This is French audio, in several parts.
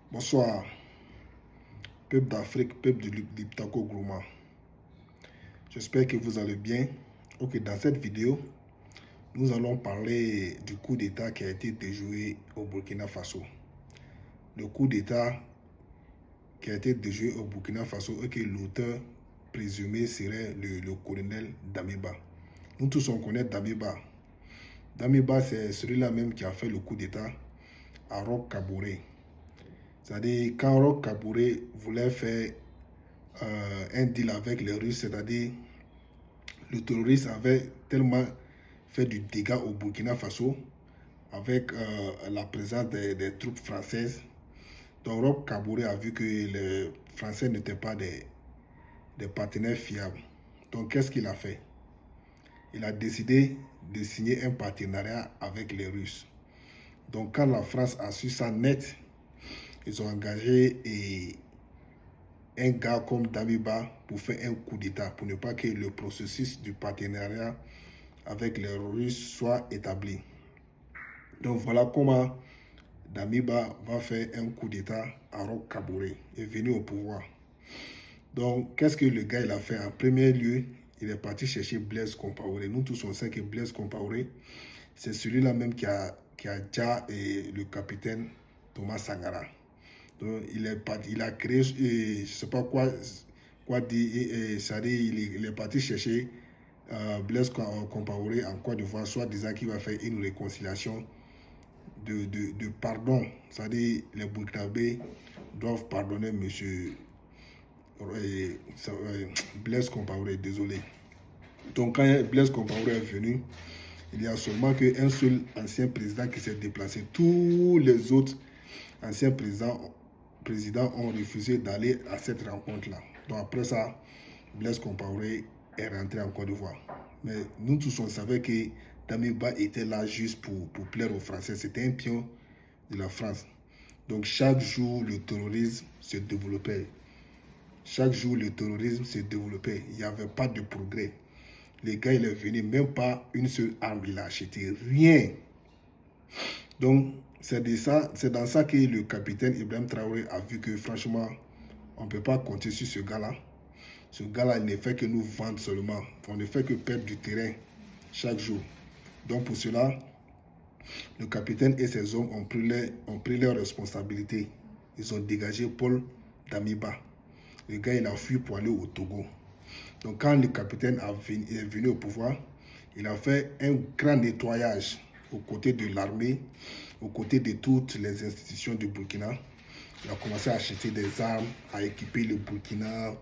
Bonsoir, peuple d'Afrique, peuple du Liptako Gourma. J'espère que vous allez bien. Ok, dans cette vidéo, nous allons parler du coup d'État qui a été déjoué au Burkina Faso. Le coup d'État qui a été déjoué au Burkina Faso et que l'auteur présumé serait le colonel Damiba. Nous tous on connaît Damiba. Damiba, c'est celui-là même qui a fait le coup d'État à Roch Kaboré. C'est-à-dire, quand Roch Kaboré voulait faire un deal avec les Russes, c'est-à-dire, le terroriste avait tellement fait du dégât au Burkina Faso avec la présence des troupes françaises. Donc, Roch Kaboré a vu que les Français n'étaient pas des partenaires fiables. Donc, qu'est-ce qu'il a fait? Il a décidé de signer un partenariat avec les Russes. Donc, quand la France a su ça net, ils ont engagé un gars comme Damiba pour faire un coup d'État, pour ne pas que le processus du partenariat avec les Russes soit établi. Donc voilà comment Damiba va faire un coup d'État à Roch Kaboré et venir au pouvoir. Donc qu'est-ce que le gars il a fait? En premier lieu, il est parti chercher Blaise Compaoré. Nous tous on sait que Blaise Compaoré, c'est celui-là même qui a déjà le capitaine Thomas Sankara. Donc, il a créé, je ne sais pas quoi dire, il est parti chercher Blaise Compaoré en Côte d'Ivoire, soit disant qu'il va faire une réconciliation de pardon. C'est-à-dire les Burkinabés doivent pardonner M. Blaise Compaoré, désolé. Donc quand Blaise Compaoré est venu, il y a seulement qu'un seul ancien président qui s'est déplacé. Tous les autres anciens présidents ont refusé d'aller à cette rencontre-là. Donc après ça, Blaise Compaoré est rentré en Côte d'Ivoire. Mais nous tous, on savait que Damiba était là juste pour plaire aux Français. C'était un pion de la France. Donc chaque jour, le terrorisme se développait. Chaque jour, le terrorisme se développait. Il n'y avait pas de progrès. Les gars, il est venu, même pas une seule arme, il a acheté. Rien. Donc, c'est dans ça que le capitaine Ibrahim Traoré a vu que franchement, on ne peut pas compter sur ce gars-là. Ce gars-là, il ne fait que nous vendre seulement. On ne fait que perdre du terrain chaque jour. Donc pour cela, le capitaine et ses hommes ont pris leurs responsabilités. Ils ont dégagé Paul Damiba. Le gars, il a fui pour aller au Togo. Donc quand le capitaine est venu au pouvoir, il a fait un grand nettoyage aux côtés de l'armée, aux côtés de toutes les institutions du Burkina. Il a commencé à acheter des armes, à équiper le Burkina,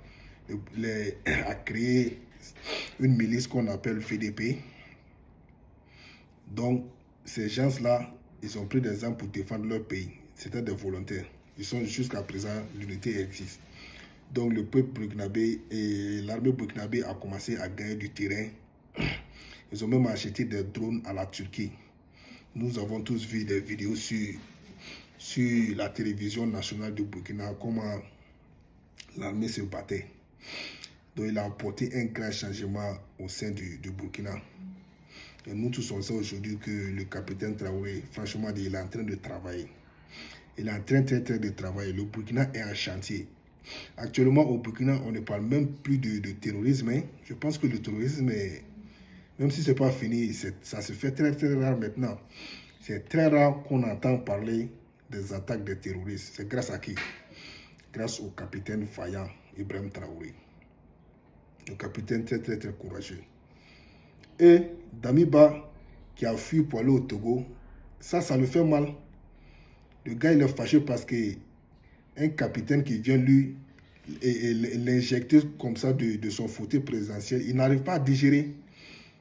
à créer une milice qu'on appelle VDP. Donc, ces gens-là, ils ont pris des armes pour défendre leur pays. C'était des volontaires. Ils sont jusqu'à présent, l'unité existe. Donc, le peuple burkinabé et l'armée burkinabé a commencé à gagner du terrain. Ils ont même acheté des drones à la Turquie. Nous avons tous vu des vidéos sur la télévision nationale du Burkina, comment l'armée se battait. Donc il a apporté un grand changement au sein du Burkina. Et nous tous on sait aujourd'hui que le capitaine Traoré, franchement, il est en train de travailler. Il est en train de travailler. Le Burkina est en chantier. Actuellement au Burkina, on ne parle même plus de terrorisme. Hein. Je pense que le terrorisme, même si ce n'est pas fini, ça se fait très rare maintenant. C'est très rare qu'on entend parler des attaques des terroristes. C'est grâce à qui? Grâce au capitaine vaillant Ibrahim Traoré. Le capitaine très courageux. Et Damiba qui a fui pour aller au Togo, ça le fait mal. Le gars il est fâché parce que un capitaine qui vient lui l'injecter comme ça de son fauteuil présidentiel, il n'arrive pas à digérer.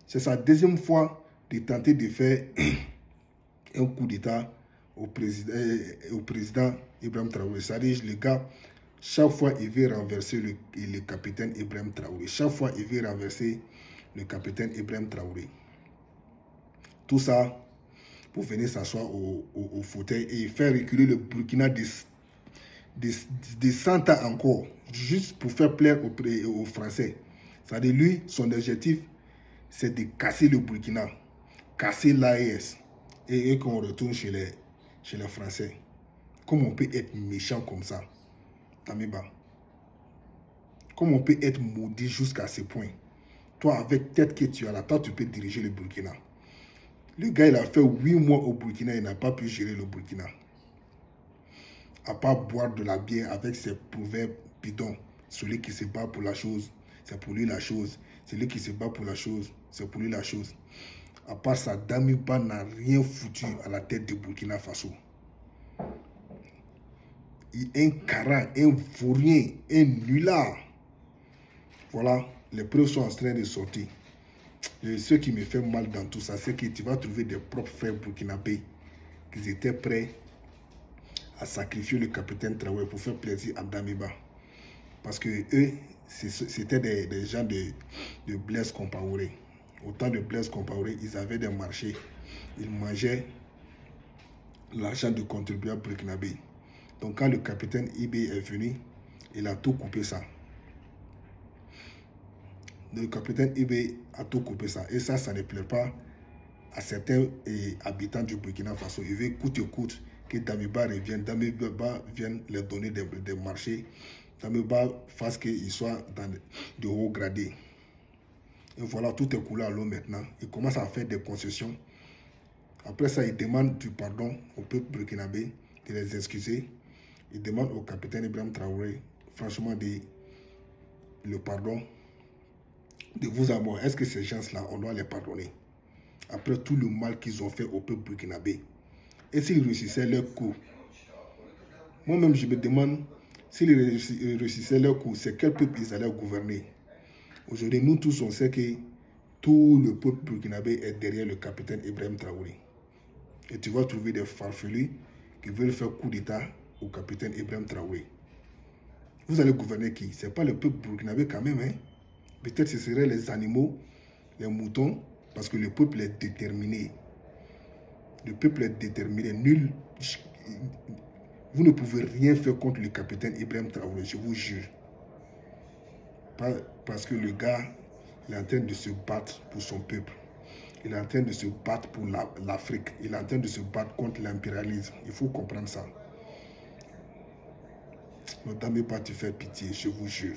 C'est sa deuxième fois de tenter de faire un coup d'État au président Ibrahim Traoré. C'est-à-dire le gars, chaque fois il veut renverser le capitaine Ibrahim Traoré. Chaque fois il veut renverser le capitaine Ibrahim Traoré. Tout ça pour venir s'asseoir au fauteuil et faire reculer le Burkina de 100 ans encore, juste pour faire plaire aux Français. C'est-à-dire lui, son objectif, c'est de casser le Burkina, casser l'AES et qu'on retourne chez les Français. Comment on peut être méchant comme ça, Damiba? Comment on peut être maudit jusqu'à ce point? Toi, avec tête que tu as là, toi, tu peux diriger le Burkina. Le gars, il a fait 8 mois au Burkina, il n'a pas pu gérer le Burkina. À part boire de la bière avec ses proverbes bidons. Celui qui se bat pour la chose, c'est pour lui la chose. Celui qui se bat pour la chose, c'est pour lui la chose. À part ça, Damiba n'a rien foutu à la tête de Burkina Faso. Il est un caran, un vaurien, un nulard. Voilà, les preuves sont en train de sortir. Et ce qui me fait mal dans tout ça, c'est que tu vas trouver des propres frères burkinabés qui étaient prêts à sacrifier le capitaine Traoré pour faire plaisir à Damiba. Parce que eux, c'était des gens de Blaise Compaoré. Au temps de Blaise Compaoré, ils avaient des marchés. Ils mangeaient l'argent du contribuable burkinabé. Donc quand le capitaine Ibé est venu, il a tout coupé ça. Le capitaine Ibé a tout coupé ça. Et ça ne plaît pas à certains habitants du Burkina Faso. Il veut coûte que coûte que Damiba revienne. Damiba vienne leur donner des marchés. Damiba fasse qu'ils soient dans de hauts gradés. Et voilà, tout est coulé à l'eau maintenant. Il commence à faire des concessions. Après ça, il demande du pardon au peuple burkinabé, de les excuser. Il demande au capitaine Ibrahim Traoré, franchement, le pardon de vous à moi. Est-ce que ces gens-là, on doit les pardonner? Après tout le mal qu'ils ont fait au peuple burkinabé. Et s'ils réussissaient leur coup? Moi-même, je me demande, s'ils réussissaient leur coup, c'est quel peuple ils allaient gouverner? Aujourd'hui, nous tous, on sait que tout le peuple burkinabé est derrière le capitaine Ibrahim Traoré. Et tu vas trouver des farfelus qui veulent faire coup d'État au capitaine Ibrahim Traoré. Vous allez gouverner qui? Ce n'est pas le peuple burkinabé quand même. Hein? Peut-être ce seraient les animaux, les moutons, parce que le peuple est déterminé. Le peuple est déterminé. Nul. Vous ne pouvez rien faire contre le capitaine Ibrahim Traoré, je vous jure. Parce que le gars, il est en train de se battre pour son peuple. Il est en train de se battre pour l'Afrique. Il est en train de se battre contre l'impérialisme. Il faut comprendre ça. Ne t'aimez pas te faire pitié, je vous jure.